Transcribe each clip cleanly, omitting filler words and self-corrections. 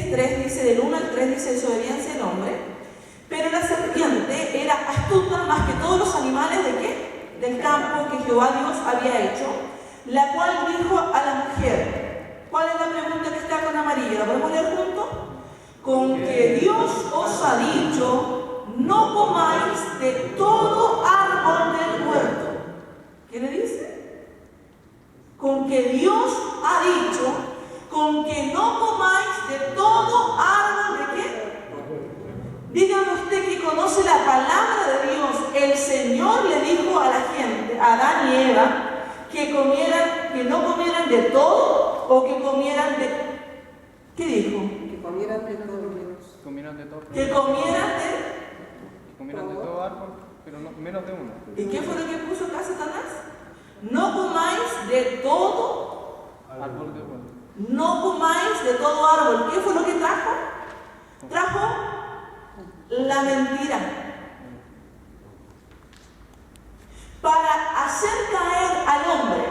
Génesis 3 dice, del 1 al 3 dice desobediencia del hombre, pero la serpiente era astuta más que todos los animales ¿de qué? Del campo que Jehová Dios había hecho, la cual dijo a la mujer, ¿cuál es la pregunta que está con amarillo? ¿La podemos leer juntos? Con que Dios os ha dicho, no comáis de todo árbol del huerto. ¿Qué le dice? Con que Dios ha dicho, con que no comáis de todo árbol ¿de qué? Dígame usted que conoce la palabra de Dios. El Señor le dijo a la gente, a Adán y Eva, que no comieran de todo o que comieran de... ¿Qué dijo? Que comieran de todo menos. Comieran de todo. Que comieran de... Que comieran de todo árbol, pero no, menos de uno. ¿Y qué fue lo que puso acá Satanás? No comáis de todo Árbol de huerto. No comáis de todo árbol. ¿Qué fue lo que trajo? Trajo la mentira. Para hacer caer al hombre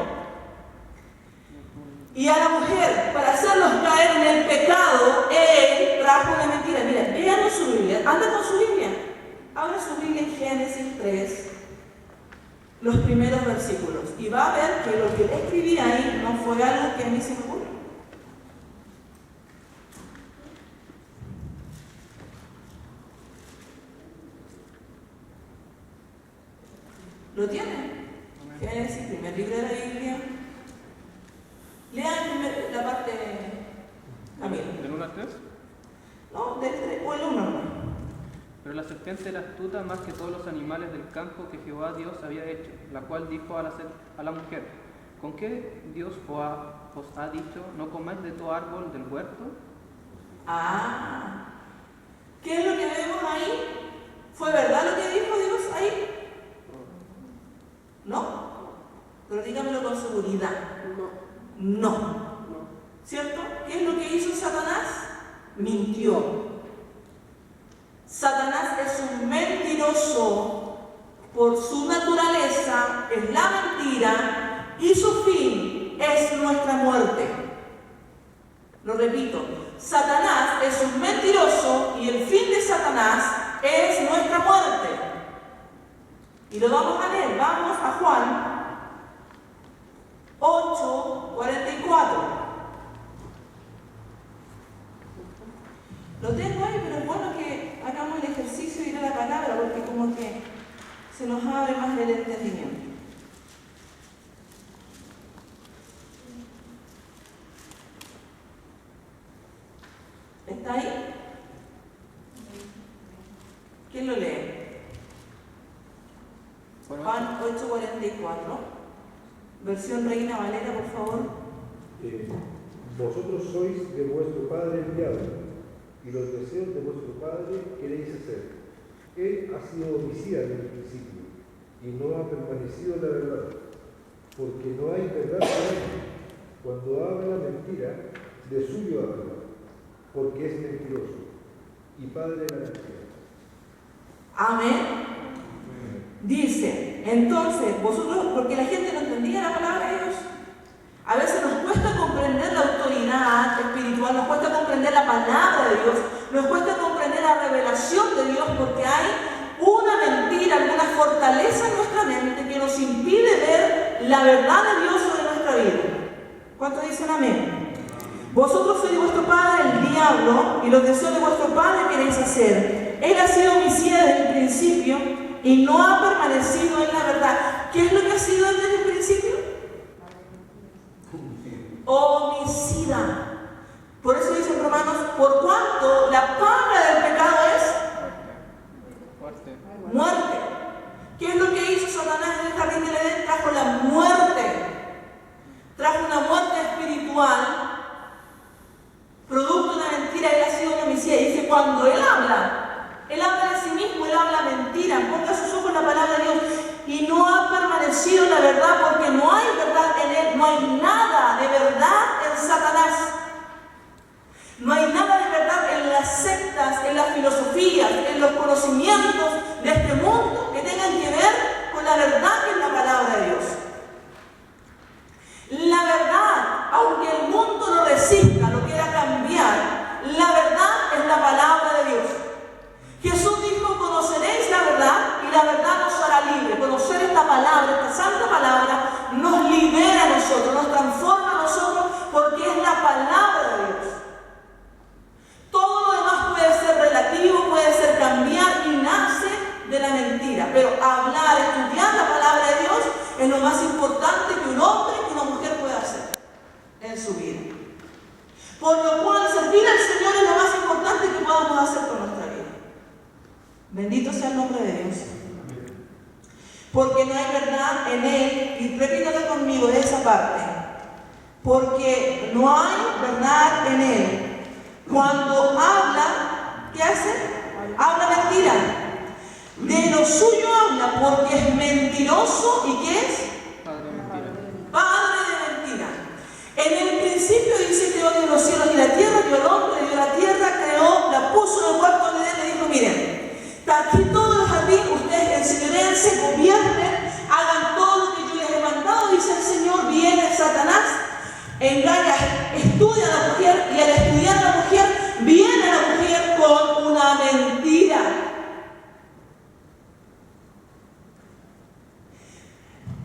y a la mujer, para hacerlos caer en el pecado, él trajo una mentira. Mira, vean su Biblia, anda con su Biblia. Abra su Biblia en Génesis 3, los primeros versículos, y va a ver que lo que él escribía ahí no fue algo que a mí se me ocurrió. ¿Lo tiene? Génesis, primer libro de la Biblia. Lean la parte, Camilo. ¿Del 1 al 3? No, del 3 o el 1 no. Pero la serpiente era astuta más que todos los animales del campo que Jehová Dios había hecho, la cual dijo a la mujer, ¿con qué Dios os ha dicho, no comáis de todo árbol del huerto? Ah, ¿qué es lo que vemos ahí? ¿Fue verdad lo que dijo Dios ahí? ¿No? Pero dígamelo con seguridad. No. ¿Cierto? ¿Qué es lo que hizo Satanás? Mintió. Satanás es un mentiroso. Por su naturaleza es la mentira y su fin es nuestra muerte. Lo repito, Satanás es un mentiroso y el fin de Satanás es nuestra muerte. Y lo vamos a leer. Vamos a Juan 8:44. Lo tengo ahí, pero es bueno que hagamos el ejercicio y ir a la palabra, porque como que se nos abre más el entendimiento. ¿Está ahí? ¿Quién lo lee? Juan 8:44, versión Reina Valera, por favor. Vosotros sois de vuestro padre el diablo, y los deseos de vuestro padre queréis hacer. Él ha sido homicida desde el principio, y no ha permanecido en la verdad, porque no hay verdad en él. Cuando habla mentira, de suyo habla, porque es mentiroso, y padre de la mentira. Amén. Dice, entonces, vosotros, porque la gente no entendía la palabra de Dios. A veces nos cuesta comprender la autoridad espiritual, nos cuesta comprender la palabra de Dios, nos cuesta comprender la revelación de Dios, porque hay una mentira, alguna fortaleza en nuestra mente que nos impide ver la verdad de Dios sobre nuestra vida. ¿Cuántos dicen amén? Vosotros sois de vuestro padre el diablo, y los deseos de vuestro padre queréis hacer. Él ha sido homicida desde el principio y no ha permanecido en la verdad. ¿Qué es lo que ha sido desde el principio? Homicida. Por eso dicen Romanos, por cuanto la paga del pecado es muerte. ¿Qué es lo que hizo Satanás en el jardín del Edén? Trajo la muerte. Trajo una muerte espiritual, producto de una mentira. Él ha sido un homicida. Y dice, cuando él habla de sí mismo, él habla mentira. Ponga sus ojos en la palabra de Dios. Y no ha permanecido en la verdad, porque no hay verdad en él. No hay nada de verdad en Satanás. No hay nada de verdad en las sectas, en las filosofías, en los conocimientos de este mundo que tengan que ver con la verdad que es la palabra de Dios. La verdad, aunque el mundo lo resista, lo quiera cambiar, la verdad esta palabra, esta santa palabra, nos libera a nosotros, nos transforma a nosotros, porque es la palabra de Dios. Todo lo demás puede ser relativo, puede ser cambiar y nace de la mentira. Pero hablar, estudiar la palabra de Dios es lo más importante que un hombre y una mujer puede hacer en su vida. Por lo cual, servir al Señor es lo más importante que podamos hacer con nuestra vida. Bendito sea el nombre de Dios. Porque no hay verdad en Él, y repítalo conmigo de esa parte. Porque no hay verdad en Él. Cuando habla, ¿qué hace? Habla mentira. De lo suyo habla porque es mentiroso. ¿Y qué es? Padre de mentira. Padre de mentira. En el principio dice: Dios dio los cielos y la tierra, dio al hombre, dio la tierra, creó, la puso en el cuarto de él, le dijo: miren, está aquí todo el jardín, ustedes enseñoréense, gobiernen, hagan todo lo que yo les he mandado, dice el Señor. Viene Satanás, engaña, estudia a la mujer, y al estudiar a la mujer, viene a la mujer con una mentira.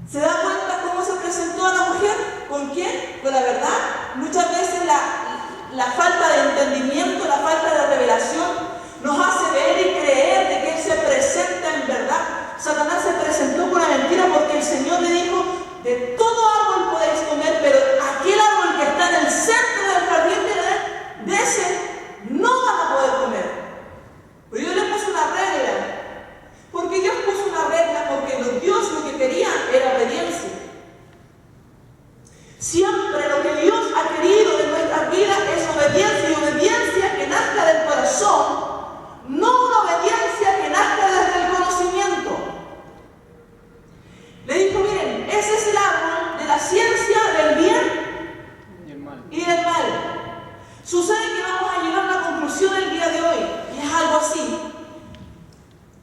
¿Se da cuenta cómo se presentó a la mujer? ¿Con quién? Con la verdad. Muchas veces la falta de entendimiento, la falta de revelación nos hace ver y creer de que Él se presenta en verdad. Satanás se presentó con una mentira porque el Señor le dijo: de todo árbol podéis comer, pero aquel árbol que está en el centro del jardín de ese no van a poder comer. Pero Dios le puso una regla. Porque Dios puso una regla, porque Dios lo que quería era obediencia. Siempre lo que Dios ha querido de nuestras vidas es obediencia, y obediencia que nazca del corazón, no una obediencia que nazca desde el conocimiento. Le dijo: miren, ese es el árbol de la ciencia del bien y del mal. Sucede que vamos a llegar a una conclusión el día de hoy, y es algo así: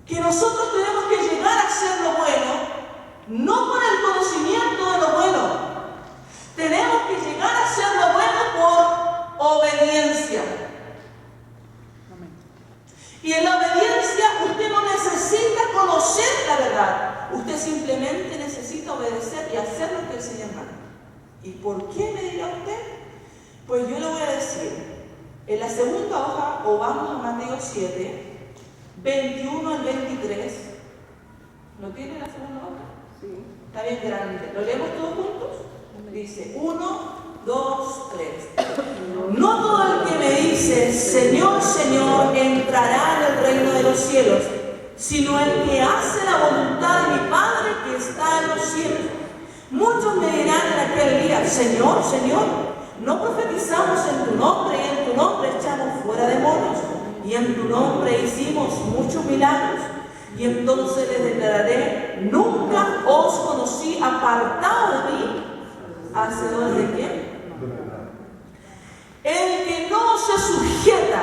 que nosotros tenemos que llegar a hacer lo bueno, no por el conocimiento de lo bueno. Tenemos que llegar a hacer lo bueno por obediencia. Y en la obediencia usted no necesita conocer la verdad. Usted simplemente necesita obedecer y hacer lo que el Señor manda. ¿Y por qué, me dirá usted? Pues yo le voy a decir. En la segunda hoja, o vamos a Mateo 7, 21 al 23. ¿Lo tiene la segunda hoja? Sí. Está bien grande. ¿Lo leemos todos juntos? Dice 1, 2, 3. No todo el que me dice Señor, Señor, entrará en el reino de los cielos, sino el que hace la voluntad de mi Padre que está en los cielos. Muchos me dirán en aquel día: Señor, Señor, ¿no profetizamos en tu nombre, y en tu nombre echamos fuera demonios, y en tu nombre hicimos muchos milagros? Y entonces les declararé: nunca os conocí, apartado de mí, ¿hacedores de qué? El que no se sujeta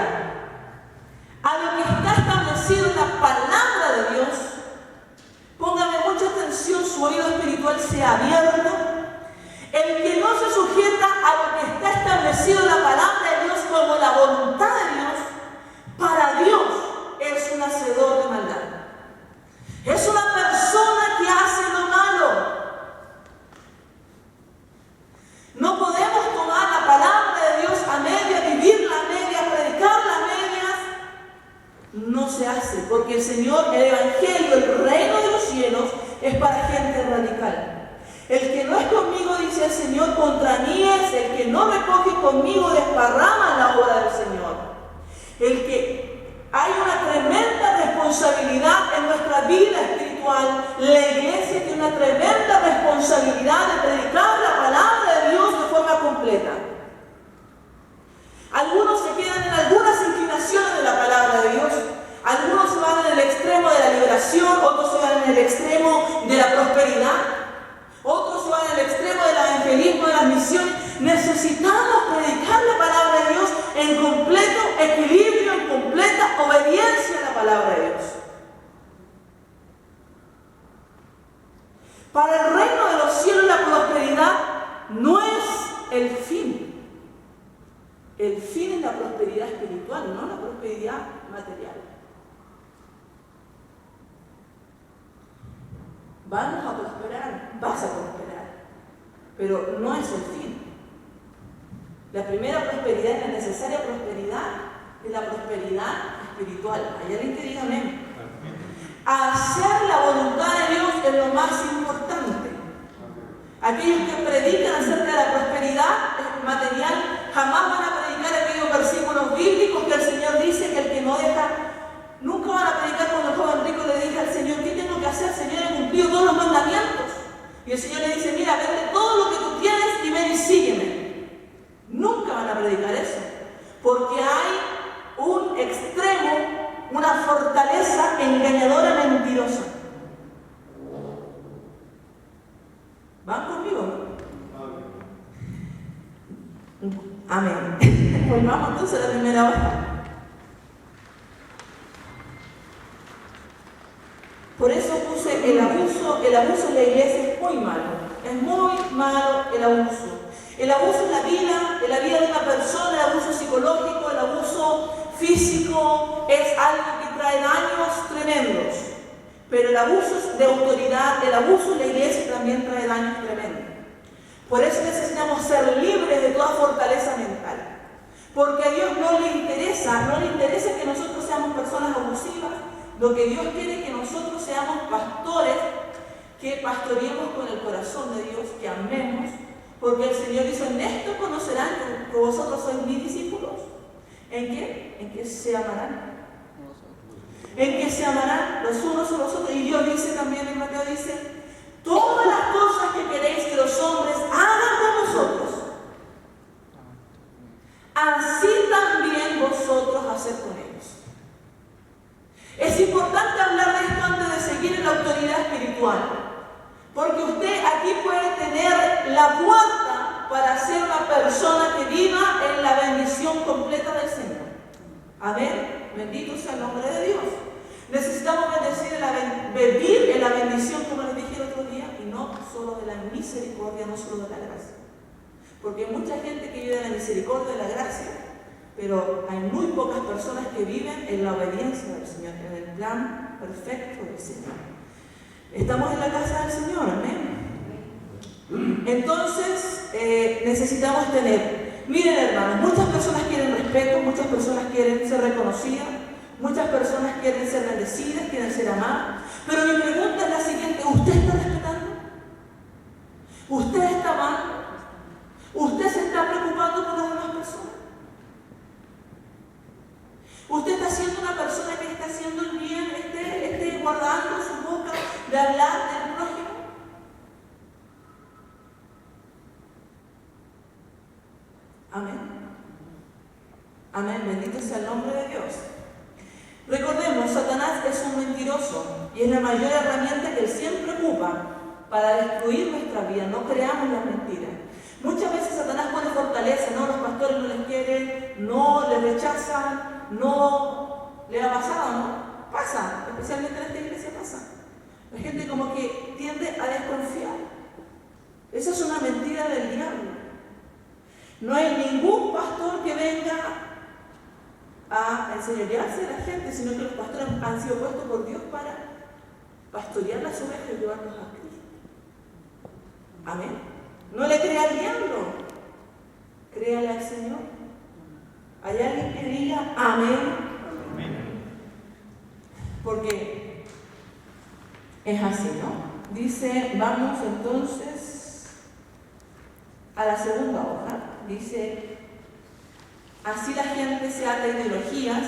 a lo que está establecido en la palabra de Dios, póngame mucha atención, su oído espiritual sea abierto. El que no se sujeta a lo que está establecido en la palabra de Dios como la voluntad de Dios, para Dios es un hacedor de maldad. Es una persona que hace lo malo. No podemos tomar la palabra de Dios a medias, vivirla a medias, predicarla a medias. No se hace, porque el Señor, el Evangelio, el reino de los cielos es para gente radical. El que no es conmigo, dice el Señor, contra mí es. El que no recoge conmigo desparrama la obra del Señor. El que hay una tremenda responsabilidad en nuestra vida espiritual. La iglesia tiene una tremenda responsabilidad de predicar la palabra de Dios de forma completa. Algunos se quedan en algunas inclinaciones de la palabra de Dios. Algunos se van en el extremo de la liberación, otros se van en el extremo de la prosperidad, otros se van en el extremo del evangelismo, de las misiones. Necesitamos predicar la palabra de Dios en completo equilibrio, en completa obediencia a la palabra de Dios. Para el reino de los cielos la prosperidad no es el fin. El fin es la prosperidad espiritual, no la prosperidad material. vamos a prosperar, vas a prosperar, pero no es el fin. La primera prosperidad y la necesaria prosperidad es la prosperidad espiritual. ¿Hay alguien que diga amén? Hacer la voluntad de Dios es lo más importante. Aquellos que predican acerca de la prosperidad material jamás van a predicar aquellos versículos bíblicos que el Señor dice que el que no deja, nunca van a predicar cuando el joven rico le dice al Señor: ¿qué tengo que hacer, Señor? He cumplido todos los mandamientos. Y el Señor le dice: mira, vende todo lo que tú tienes y ven y sígueme. Nunca van a predicar eso, porque hay un extremo, una fortaleza engañadora, mentirosa. ¿Van conmigo? Amén. Pues vamos entonces a la primera hoja. Por eso puse el abuso en la iglesia es muy malo. Es muy malo el abuso. El abuso en la vida de una persona, el abuso psicológico, el abuso físico, es algo que trae daños tremendos. Pero el abuso de autoridad, el abuso en la iglesia también trae daños tremendos. Por eso necesitamos ser libres de toda fortaleza mental. Porque a Dios no le interesa que nosotros seamos personas abusivas. Lo que Dios quiere es que nosotros seamos pastores, que pastoreemos con el corazón de Dios, que amemos. Porque el Señor dice: en esto conocerán que vosotros sois mis discípulos. ¿En qué? En que se amarán. En que se amarán los unos a los otros. Y Dios dice también en Mateo, dice: todas las cosas que queréis que los hombres hagan con vosotros, así también vosotros haced con ellos. Es importante hablar de esto antes de seguir en la autoridad espiritual. Porque usted aquí puede tener la puerta para ser una persona que viva en la bendición completa del Señor. Amén. Bendito sea el nombre de Dios. Necesitamos vivir en la bendición, como les dije el otro día, y no solo de la misericordia, no solo de la gracia. Porque hay mucha gente que vive en la misericordia de la gracia, pero hay muy pocas personas que viven en la obediencia del Señor, en el plan perfecto del Señor. Estamos en la casa del Señor, amén. Entonces, necesitamos tener, miren hermanos, muchas personas quieren respeto, muchas personas quieren ser reconocidas, muchas personas quieren ser bendecidas, quieren ser amadas, pero mi pregunta es la siguiente: ¿usted está respetando? ¿Usted está amando? ¿Usted se está preocupando por las demás personas? ¿Usted está siendo una persona que está haciendo el bien, esté guardando su boca de hablar del prójimo? Amén. Amén. Bendito sea el nombre de Dios. Recordemos, Satanás es un mentiroso y es la mayor herramienta que él siempre ocupa para destruir nuestra vida. No creamos las mentiras. Muchas veces Satanás pone fortaleza, no, los pastores no les quieren, no les rechazan, no le ha pasado, ¿no? Pasa, especialmente en esta iglesia pasa. La gente como que tiende a desconfiar. Esa es una mentira del diablo. No hay ningún pastor que venga a enseñorearse de la gente, sino que los pastores han sido puestos por Dios para pastorear las ovejas y llevarlos a Cristo. Amén. No le crea al diablo, créale al Señor. ¿Hay alguien que diga amén? Amén. Porque es así, ¿no? Dice, vamos entonces a la segunda hoja. Dice: así la gente se ata a ideologías.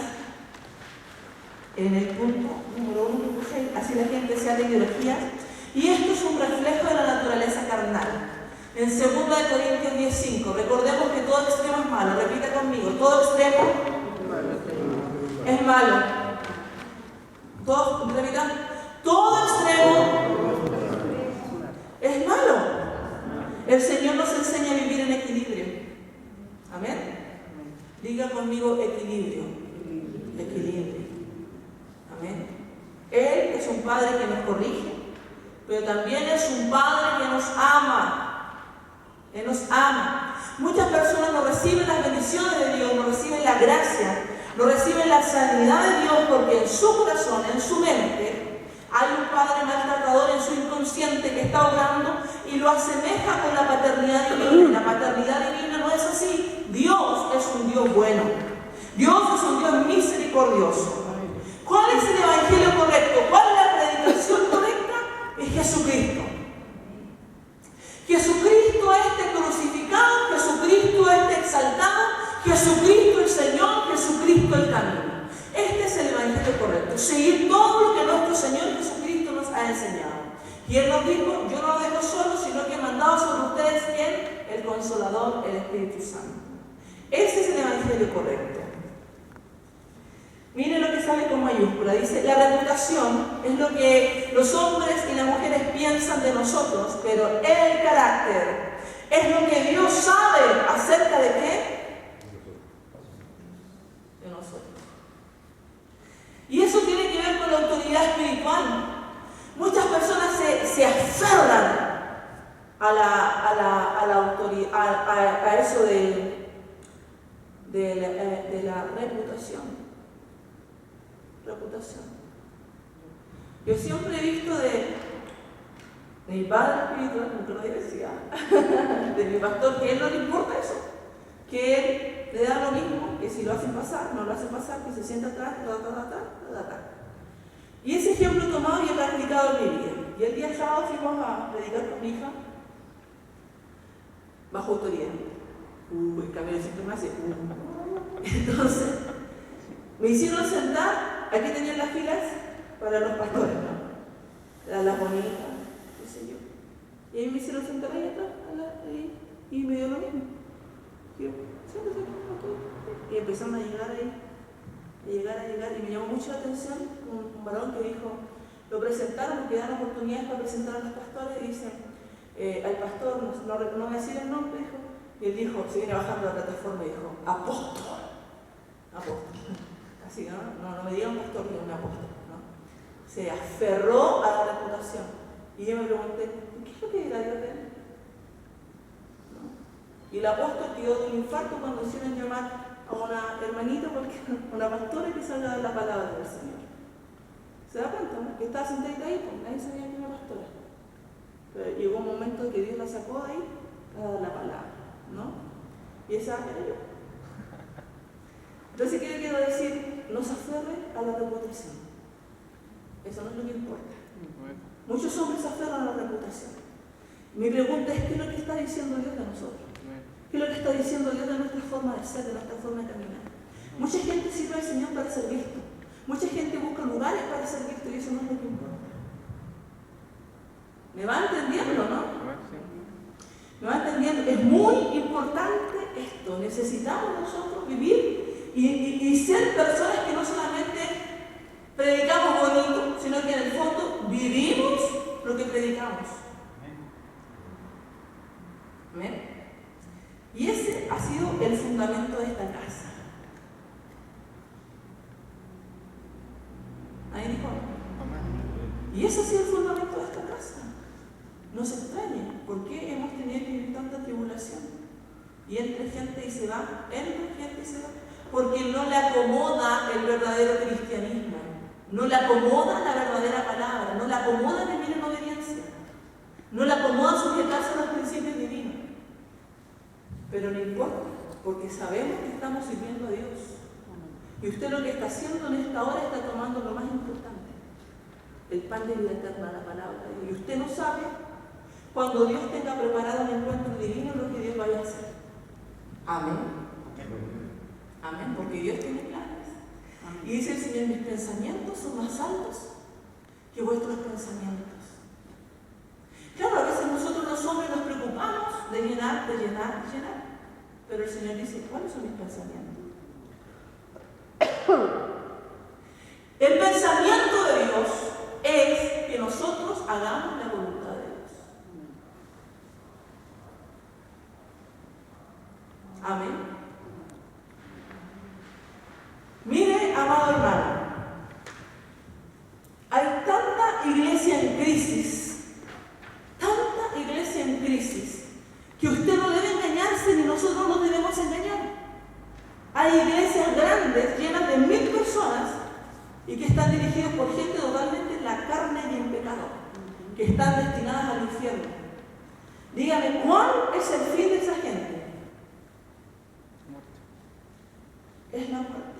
En el punto número 1 que puse, así la gente se ata a ideologías. Y esto es un reflejo de la naturaleza carnal. En 2 Corintios 10:5, recordemos que todo extremo es malo. Repita conmigo: todo extremo es malo. Todos, repitan: todo extremo es malo. El Señor nos enseña a vivir en equilibrio. Amén. Diga conmigo: equilibrio. Equilibrio. Amén. Él es un Padre que nos corrige, pero también es un Padre que nos ama. Él nos ama. Muchas personas no reciben las bendiciones de Dios, no reciben la gracia, no reciben la sanidad de Dios porque en su corazón, en su mente, hay un padre maltratador, en su inconsciente está orando y lo asemeja con la paternidad divina. La paternidad divina no es así. Dios es un Dios bueno. Dios es un Dios misericordioso. ¿Cuál es el evangelio correcto? ¿Cuál es la predicación correcta? Es Jesucristo. Jesucristo este crucificado, Jesucristo este exaltado, Jesucristo el Señor, Jesucristo el camino. Este es el evangelio correcto. Seguir todo lo que nuestro Señor Jesucristo nos ha enseñado. Y Él nos dijo, yo no lo dejo solo, sino que he mandado sobre ustedes, ¿quién? El Consolador, el Espíritu Santo. Ese es el evangelio correcto. Miren lo que sale con mayúscula. Dice, la reputación es lo que los hombres y las mujeres piensan de nosotros, pero el carácter es lo que Dios sabe acerca de qué? De nosotros. Y eso tiene que ver con la autoridad espiritual. Muchas personas se aferran a la autoridad, a eso de la reputación. Yo siempre he visto de mi padre espiritual, nunca lo decía, de mi pastor, que a él no le importa eso, que él le da lo mismo, que si lo hacen pasar, no lo hacen pasar, que se sienta atrás, Y ese ejemplo he tomado y he practicado en mi vida. Y el día sábado fuimos a predicar con mi hija bajo autoridad. El camino siempre me hace. Entonces, me hicieron sentar, aquí tenían las filas para los pastores, ¿no? Las bonitas, qué sé yo. Y ahí me hicieron sentar ahí atrás, ahí, y me dio lo mismo. Y yo, siéntate aquí. Y empezaron a llegar ahí, y me llamó mucho la atención un varón que dijo, lo presentaron, porque dan oportunidades para presentar a los pastores, y dicen, al pastor, no voy a decir el nombre, dijo, y él dijo, se viene bajando la plataforma y dijo, apóstol. Así, no me digan pastor, ni un apóstol, ¿no? Se aferró a la reputación. Y yo me pregunté, ¿qué es lo que dirá Dios de él? ¿No? Y el apóstol quedó de un infarto cuando hicieron llamar a una hermanita, porque una pastora que salga de la palabra del Señor. ¿Se da cuenta, no? Que estaba sentadita ahí, pues nadie sabía que era pastora. Pero llegó un momento en que Dios la sacó de ahí para dar la palabra, ¿no? Y esa era yo. Entonces, ¿qué le quiero decir? No se aferre a la reputación. Eso no es lo que importa. Muchos hombres se aferran a la reputación. Mi pregunta es, ¿qué es lo que está diciendo Dios de nosotros? ¿Qué es lo que está diciendo Dios de nuestra forma de ser, de nuestra forma de caminar? Mucha gente sirve al Señor para ser visto. Mucha gente busca lugares para ser visto y eso no es lo que importa. ¿Me va entendiendo, no? ¿Me va entendiendo? Es muy importante esto. Necesitamos nosotros vivir y ser personas que no solamente predicamos bonito, sino que en el fondo vivimos lo que predicamos. ¿Amén? Y ese ha sido el fundamento de esta casa. ¿Ahí dijo? Y ese ha sido el fundamento de esta casa. No se extrañe, ¿por qué hemos tenido que vivir tanta tribulación? Y entra gente y se va, porque no le acomoda el verdadero cristianismo, no le acomoda la verdadera palabra, no le acomoda vivir en obediencia, no le acomoda sujetarse a los principios divinos. Pero no importa, porque sabemos que estamos sirviendo a Dios. Y usted lo que está haciendo en esta hora está tomando lo más importante, el pan de vida eterna, la palabra. Y usted no sabe cuando Dios tenga preparado un encuentro divino lo que Dios vaya a hacer. Amén. Amén, porque Dios tiene planes. Amén. Y dice el Señor, mis pensamientos son más altos que vuestros pensamientos. Claro, a veces nosotros los hombres nos preocupamos de llenar. Pero el Señor dice, ¿cuáles son mis pensamientos? El pensamiento de Dios es que nosotros hagamos la voluntad de Dios. Amén. Mire, amado hermano, hay tanta iglesia en crisis, que usted no debe engañarse ni nosotros nos debemos engañar. Hay iglesias grandes, llenas de 1000 personas, y que están dirigidas por gente totalmente en la carne y en pecado. que están destinadas al infierno. Dígame, ¿cuál es el fin de esa gente? Es la muerte.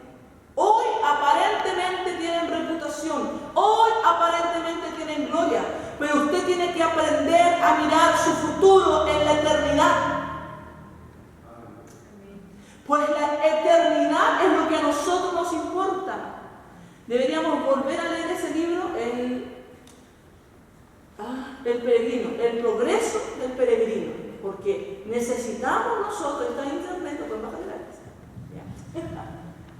Hoy aparentemente tienen reputación, hoy aparentemente tienen gloria, pero usted tiene que aprender a mirar su futuro en la eternidad. Pues la eternidad es lo que a nosotros nos importa. Deberíamos volver a leer ese libro, El peregrino, el progreso del peregrino, porque necesitamos nosotros, está en internet, lo podemos hacer gratis.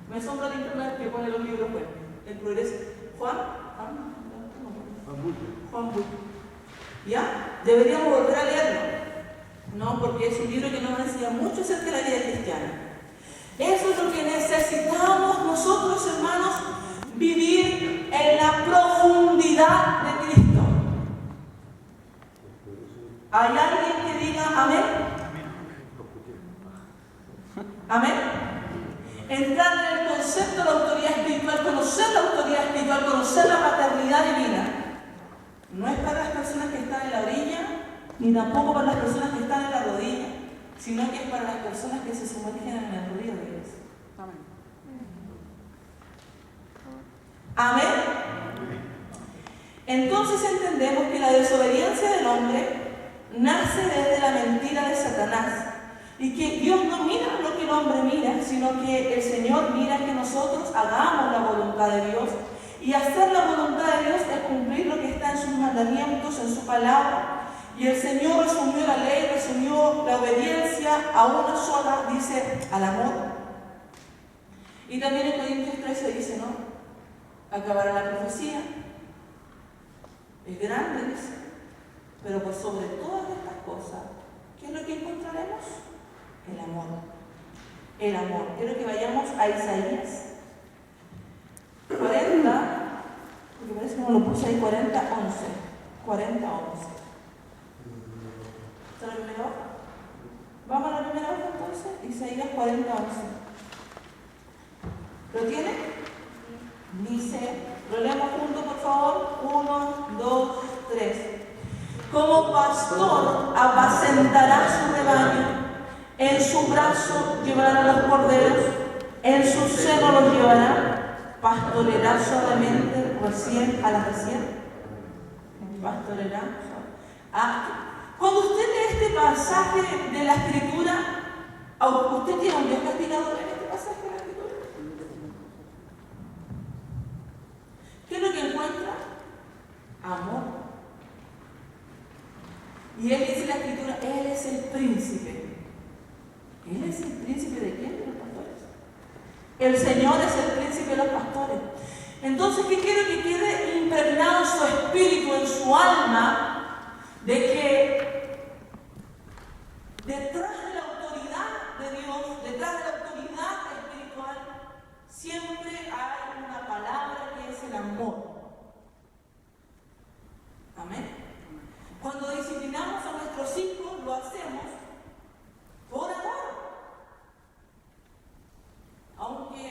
Me asombra el internet que pone los libros, bueno, el progreso. Juan Bull. ¿Ya? Deberíamos volver a leerlo, ¿no? Porque es un libro que nos enseña mucho acerca de la vida cristiana. Eso es lo que necesitamos nosotros, hermanos, vivir en la profundidad de Cristo. ¿Hay alguien que diga amén? Amén. Entrar en el concepto de la autoridad espiritual, conocer la autoridad espiritual, conocer la paternidad divina, no es para las personas que están en la orilla, ni tampoco para las personas que están en la rodilla, sino que es para las personas que se sumergen en el río de Dios. Amén. Entonces entendemos que la desobediencia del hombre nace desde la mentira de Satanás y que Dios no mira lo que el hombre mira, sino que el Señor mira que nosotros hagamos la voluntad de Dios, y hacer la voluntad de Dios es cumplir lo que está en sus mandamientos, en su palabra. Y el Señor resumió la ley, resumió la obediencia a una sola, dice, al amor. Y también en Corintios 13 dice, ¿no? Acabará la profecía, es grande, dice, pero por sobre todas estas cosas, ¿qué es lo que encontraremos? El amor. El amor. Quiero que vayamos a Isaías 40, porque parece que no lo puse ahí, 40:11. 40:11. ¿Está la primera hoja? Vamos a la primera hoja entonces, Isaías 40:11. ¿Lo tiene? Dice, lo leemos juntos por favor, 1, 2, 3. Como pastor apacentará su rebaño, en su brazo llevará los corderos, en su seno los llevará, pastoreará suavemente recién a la recién. Pastoreará. Cuando usted lee este pasaje de la Escritura, ¿usted tiene un Dios castigador en este pasaje de la Escritura? ¿Qué es lo que encuentra? Amor. Y él dice en la Escritura, él es el príncipe. ¿Él es el príncipe de quién? De los pastores. El Señor es el príncipe de los pastores. Entonces, ¿qué quiero que quede impregnado en su espíritu, en su alma? De que detrás de la autoridad de Dios, detrás de la autoridad espiritual, siempre hay una palabra que es el amor. Amén. Cuando disciplinamos a nuestros hijos, lo hacemos por amor. Aunque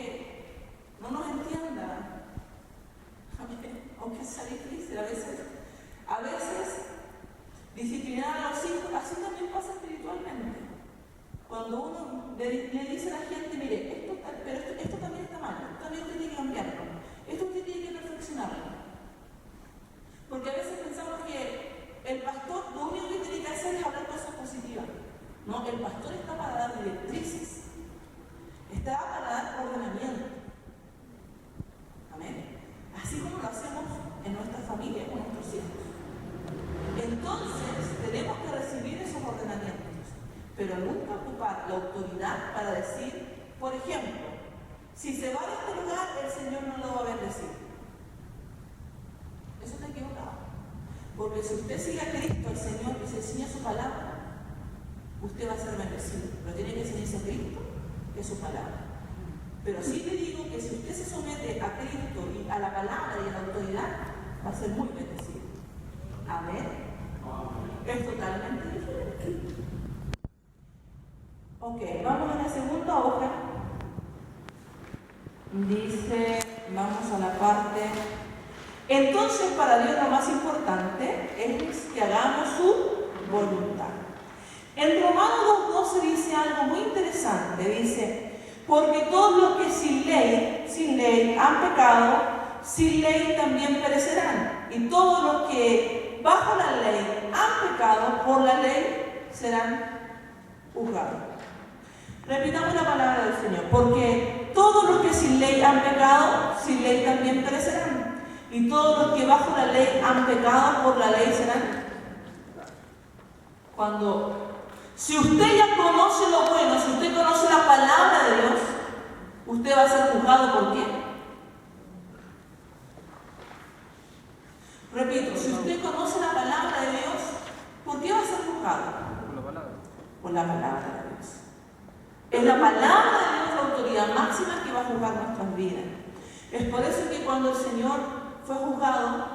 no nos entiendan, aunque sea difícil, a veces disciplinar a los hijos, así también pasa espiritualmente. Cuando uno le dice a la gente, mire, esto también está mal, esto también usted tiene que cambiarlo, esto usted tiene que perfeccionarlo. Porque a veces pensamos que el pastor lo único que tiene que hacer es hablar cosas positivas. No, el pastor está para dar directrices, está para dar ordenamiento. Amén. Así como lo hacemos en nuestra familia, con nuestros hijos. Entonces, tenemos que recibir esos ordenamientos, pero nunca ocupar la autoridad para decir, por ejemplo, si se va de este lugar, el Señor no lo va a bendecir. Eso está equivocado. Porque si usted sigue a Cristo, al Señor, y se enseña su palabra, usted va a ser bendecido. Pero tiene que enseñarse a Cristo, que es su palabra. Pero sí le digo que si usted se somete a Cristo y a la palabra y a la autoridad, va a ser muy bendecido. Amén. Es totalmente diferente. Ok, vamos a la segunda hoja. Dice, vamos a la parte Entonces, para Dios lo más importante es que hagamos su voluntad. En Romanos 2:12 dice algo muy interesante. Dice, porque todos los que sin ley han pecado, sin ley también perecerán. Y todos los que bajo la ley han pecado, por la ley serán juzgados. Repitamos la palabra del Señor. Porque todos los que sin ley han pecado, sin ley también perecerán. Y todos los que bajo la ley han pecado, por la ley serán. Si usted ya conoce lo bueno, si usted conoce la palabra de Dios, usted va a ser juzgado ¿por qué? Repito, si usted conoce la palabra de Dios, ¿por qué va a ser juzgado? Por la palabra. Por la palabra de Dios. Es la palabra de Dios la autoridad máxima que va a juzgar nuestras vidas. Es por eso que cuando el Señor fue juzgado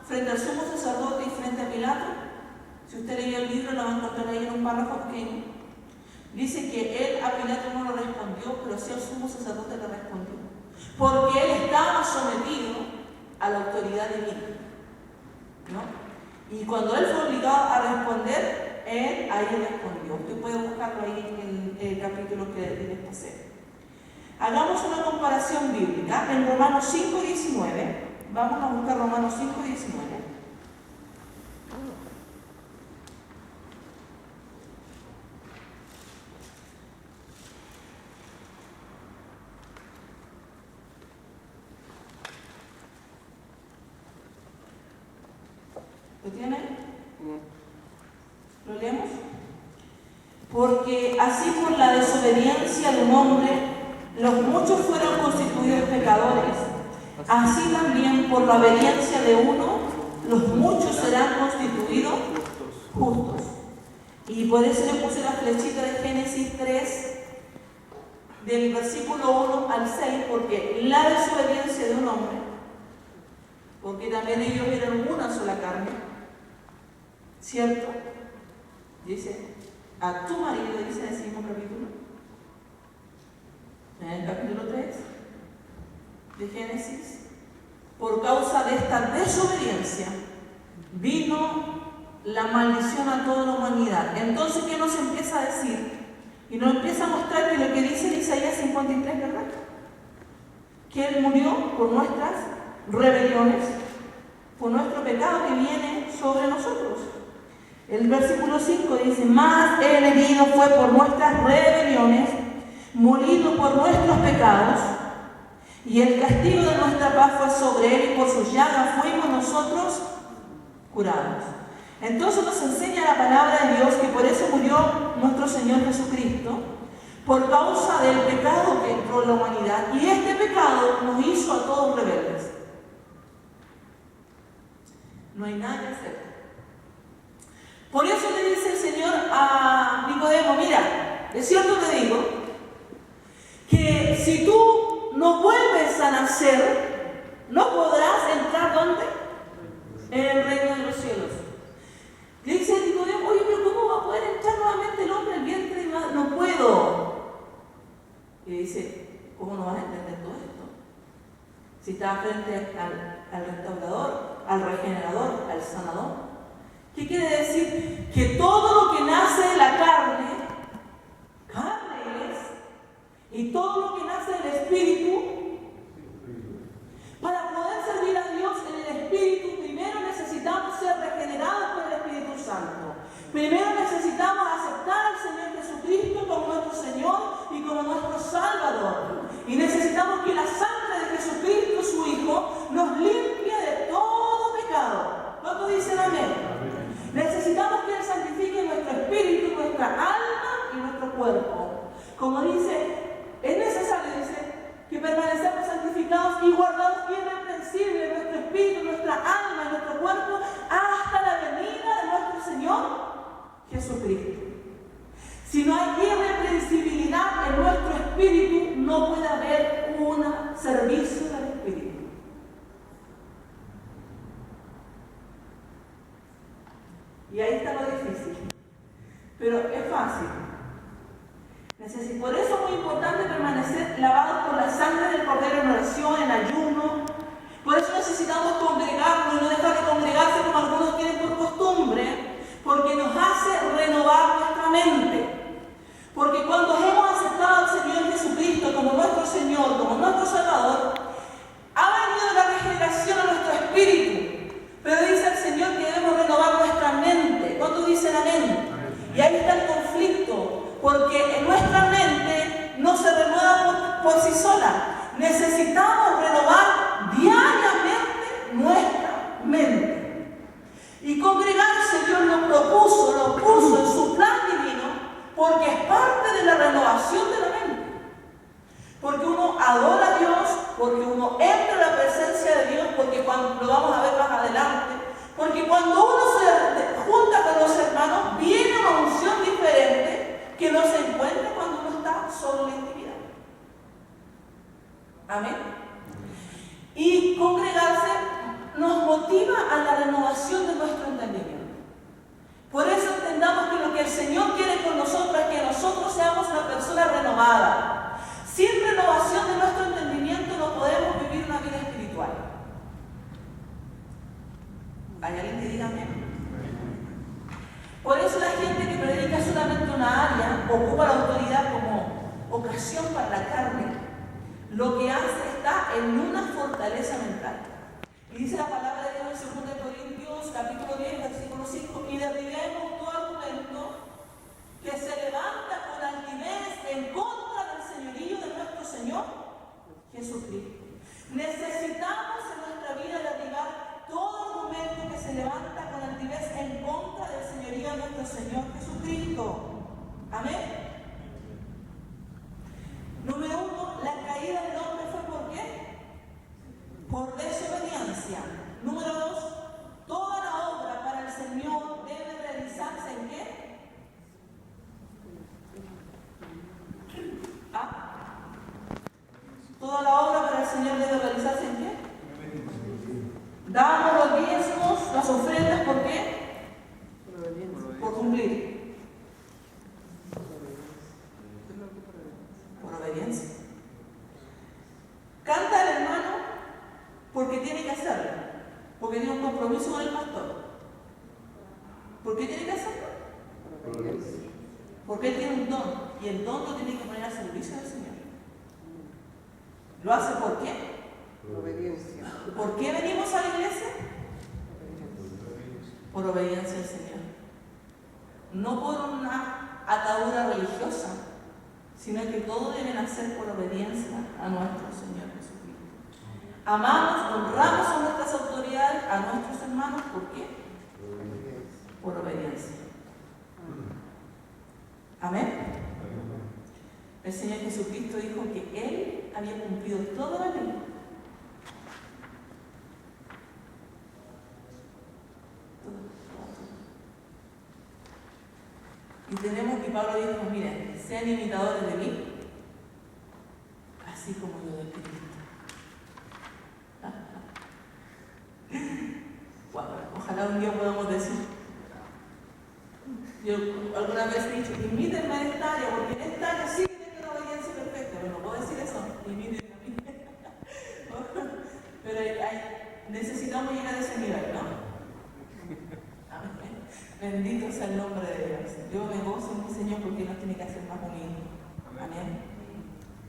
frente al sumo sacerdote y frente a Pilato, si usted lee el libro, lo va a encontrar ahí en un párrafo pequeño. Dice que él a Pilato no le respondió, pero sí al sumo sacerdote le respondió. Porque él estaba sometido a la autoridad divina, ¿no? Y cuando él fue obligado a responder, él ahí respondió. Usted puede buscarlo ahí en el capítulo que les pasé. Hagamos una comparación bíblica en Romanos 5:19. Vamos a buscar Romanos 5:19. ¿Lo tienen? ¿Lo leemos? Porque así por la desobediencia de un hombre, los muchos fueron constituidos pecadores. Así también por la obediencia de uno, los muchos serán constituidos justos. Y por eso le puse la flechita de Génesis 3, del versículo 1 al 6, porque la desobediencia de un hombre, porque también ellos eran una sola carne, ¿cierto? Dice, a tu marido, dice en el mismo capítulo, en el capítulo 3 de Génesis, por causa de esta desobediencia vino la maldición a toda la humanidad. Entonces, ¿qué nos empieza a decir? Y nos empieza a mostrar que lo que dice en Isaías 53, ¿verdad? Que Él murió por nuestras rebeliones, por nuestro pecado que viene sobre nosotros. El versículo 5 dice, mas el herido fue por nuestras rebeliones, molido por nuestros pecados, y el castigo de nuestra paz fue sobre él, y por sus llagas fuimos nosotros curados. Entonces nos enseña la palabra de Dios que por eso murió nuestro Señor Jesucristo, por causa del pecado que entró en la humanidad, y este pecado nos hizo a todos rebeldes. No hay nada que hacer. Por eso le dice el Señor a Nicodemo, mira, de cierto te digo, que si tú no vuelves a nacer, no podrás entrar ¿dónde? En el reino de los cielos. Le dice a Nicodemo, oye, pero ¿cómo va a poder entrar nuevamente el hombre al vientre de mi madre? No puedo. Y dice, ¿cómo no vas a entender todo esto? Si estás frente al restaurador, al regenerador, al sanador. ¿Qué quiere decir? Que todo lo que nace de la carne es, y todo lo que nace del Espíritu, para poder servir a Dios en el Espíritu, primero necesitamos ser regenerados por el Espíritu Santo. Primero necesitamos aceptar al Señor Jesucristo como nuestro Señor y como nuestro Salvador. Y necesitamos que la sangre de Jesucristo, su Hijo, nos limpie de todo pecado. ¿Cuántos dicen amén? Necesitamos que Él santifique nuestro espíritu, nuestra alma y nuestro cuerpo. Como dice, es necesario, dice, que permanezcamos santificados y guardados irreprensibles nuestro espíritu, nuestra alma y nuestro cuerpo hasta la venida de nuestro Señor Jesucristo. Si no hay irreprensibilidad en nuestro espíritu, no puede haber un servicio del espíritu. Y ahí está lo difícil. Pero es fácil. Por eso es muy importante permanecer lavados por la sangre del Cordero en oración, en ayuno. Por eso necesitamos congregarnos dicen amén? Y ahí está el conflicto, porque en nuestra mente no se renueva por sí sola. Necesitamos renovar diariamente nuestra mente. Y congregarse Dios lo puso en su plan divino, porque es parte de la renovación de la mente. Porque uno adora a Dios, porque uno entra en la presencia de Dios, porque cuando lo vamos a ver más adelante, porque cuando uno se junta con los hermanos, viene una unción diferente que no se encuentra cuando uno está solo en la intimidad. Amén. Y congregarse nos motiva a la renovación de nuestro entendimiento. Por eso entendamos que lo que el Señor quiere con nosotros es que nosotros seamos una persona renovada. Sin renovación de nuestro entendimiento no podemos vivir una vida espiritual. ¿Hay alguien que diga amén? Por eso la gente que predica solamente una área, ocupa la autoridad como ocasión para la carne, lo que hace está en una fortaleza mental. Y dice la palabra de Dios en 2 Corintios capítulo 10, versículo 5, y derribemos todo argumento que se levanta con altivez en contra del señorío de nuestro Señor Jesucristo. Necesitamos en nuestra vida derribar todo argumento que se levanta con altivez en contra del señorío de nuestro Señor Jesucristo. Amén. Número 1, la caída del hombre fue ¿por qué? Por desobediencia. Número 2, toda la obra para el Señor debe realizarse ¿en qué? Toda la obra para el Señor debe realizarse ¿en qué? Damos los diezmos, las ofrendas, ¿por qué? Por cumplir. Por obediencia. Canta el hermano porque tiene que hacerlo, porque tiene un compromiso con el pastor. ¿Por qué tiene que hacerlo? Porque él tiene un don y el don lo tiene que poner al servicio del Señor. ¿Lo hace por qué? Por obediencia. ¿Por qué venimos a la iglesia? Por obediencia al Señor. No por una atadura religiosa, sino que todo debe nacer por obediencia a nuestro Señor Jesucristo. Amamos, honramos a nuestras autoridades, a nuestros hermanos, ¿por qué? Por obediencia. Amén. El Señor Jesucristo dijo que Él había cumplido toda la ley. Y tenemos que Pablo dijo, miren, sean imitadores de mí, así como yo de Cristo. Bueno, ojalá un día podamos decir, yo alguna vez he dicho, imítenme en esta área, porque en esta área sí que tengo una obediencia perfecta, pero no puedo decir eso, imítenme a mí. Pero necesitamos llegar a ese nivel, ¿no? Bendito sea el nombre de Dios. Yo me gozo en mi Señor porque nos tiene que hacer más humildes. Amén.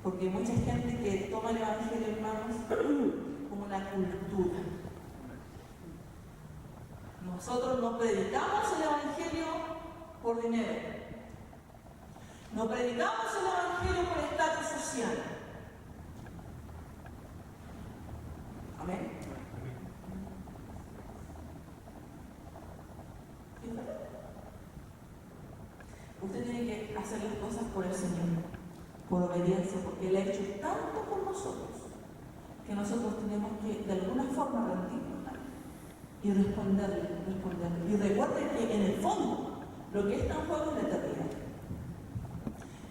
Porque hay mucha gente que toma el Evangelio, hermanos, como una cultura. Nosotros no predicamos el Evangelio por dinero. No predicamos el Evangelio por estatus social. Amén. Usted tiene que hacer las cosas por el Señor, por obediencia, porque Él ha hecho tanto por nosotros que nosotros tenemos que de alguna forma rendirnos y responderle. Y recuerden que en el fondo lo que está en juego es la eternidad.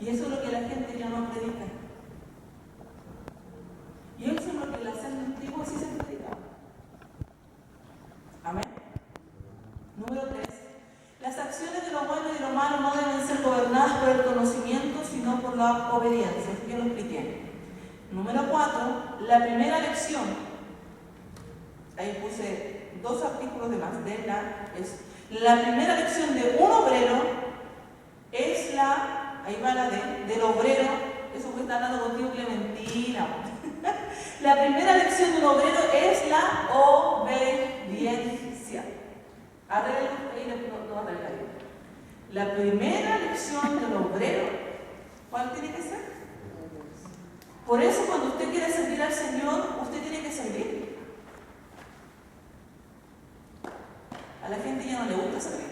Y eso es lo que la gente ya no predica. Y eso es lo que la senda antigua sí se predicaba. Amén. Número 3. Las acciones de lo bueno y de lo malo no deben ser gobernadas por el conocimiento, sino por la obediencia. Esto ya lo expliqué. Número 4. La primera lección. Ahí puse 2 artículos de más. La primera lección de un obrero es la, ahí va la del obrero, eso que está hablando contigo Clementina. La primera lección de un obrero es la obediencia. Arregla ahí, no arregla ahí. La primera lección del obrero, ¿cuál tiene que ser? Por eso cuando usted quiere servir al Señor, usted tiene que servir. A la gente ya no le gusta servir.